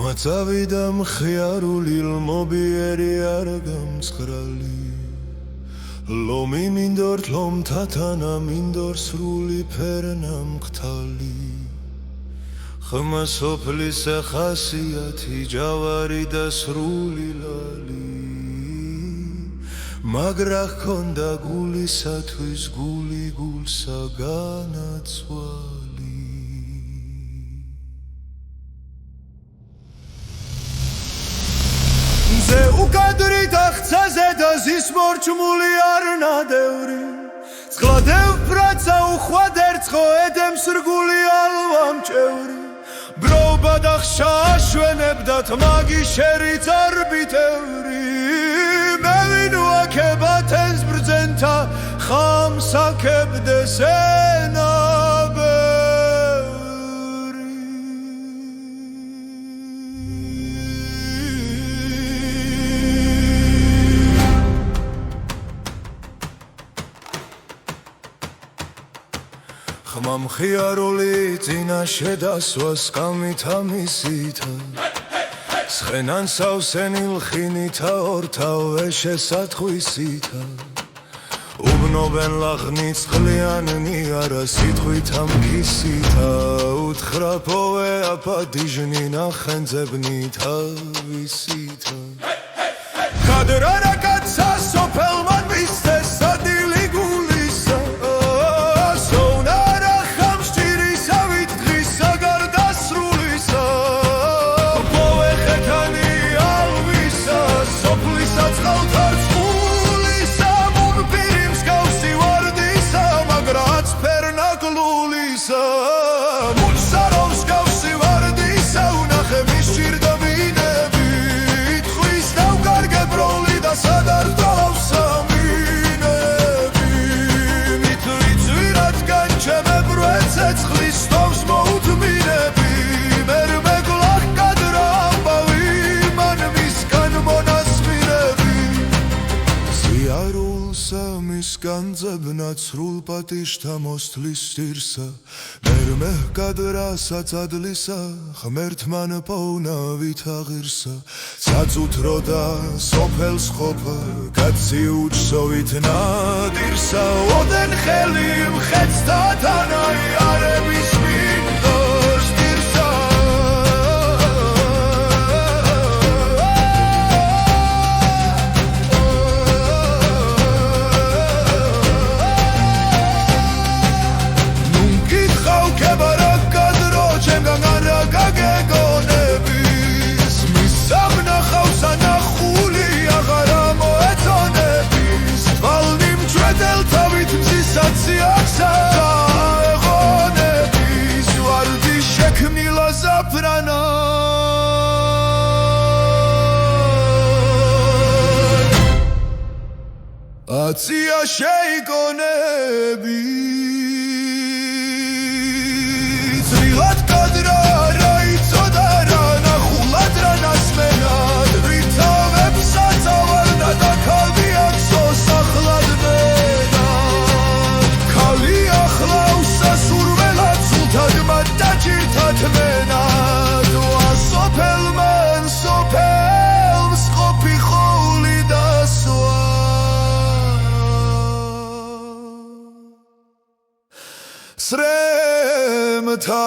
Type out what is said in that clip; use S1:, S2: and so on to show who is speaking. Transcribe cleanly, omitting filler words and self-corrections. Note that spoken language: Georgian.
S1: ხმაწავიდა მხიარული ლმობიერი არ გამცხრალი ლომი მინდორ ლომთათანა მინდორ სრული ფერნა მკთალი ხმა სოფლის ხასიათი ჯავარი და სრული ლალი მაგრა ჰქონდა გულისათვის გული გულსა განაცვალი ზე უკადრი დახცაზე და ზის მორჩმული არ ნადევრი წყლადევ პრაცა უხვადერცხო ედემს რგული ალვამჭევრი ბრობა და ხშა აშვენებდათ მაგი შერი წარბიტევრი მე ვინ ვაქება თენს ბრძენთა ხამს აქებდეს ენაბევრი ხმა მხიარული წინა შედასვა სკამითა მისითა სხენან სავსენილ ხინითა ორთავე შესატხვისითა უბნობენ ლაღნი წყლიანნი არა სიტყვითა მქისითა უთხრა პოვე აპადიჟნი ნახენძებნითა ვისითა ხადრა რაკაცა სოფელმან მისცეს სადილი გულისა სოუნარა ხამშჭირისა ვიტყისა გარდასრულისა პოვე ხეთანი ალვისა სოფლისა წყალთარც გულისა მუნპირი მსგავსი ვარდისა მაგრაც ფერნა გლულისა მუნსარო მსგავსი ვარდისა უნახე მისჭირდა მინები თხვის დავკარგე ბროლი და სადარდავს სამინები მითვიცვირად განჩემებრვე ცეცხლის თავს მოუთმინები მერ მეგლახ კადრა ამბავი მან მისგან მონასმირები ზიარულსა მისგან ძებნა ცრულ პატიშთა მოსთლის სირსა მერ მეჰკადრა საწადლისა ღმერთმან პოვნა ვითაღირსა საწუთრო და სოფელს ყოფა კაცი უჩსოვით ნადირსა ოდენ ხელი მხეცთათანა იარების მინდორს დირსა აცია შეიგონები წრილად კადრა რა იცოდა რა ნახულად რა ნასმენად ვითავებსა წავარდა და ქალდიაცო სახლად მენად ქალი ახლა უსასურველად სულთად მათ დაჭირთად მენად ვასოფელმან სოფელს ყოფი ხოლი დასვა სრემთა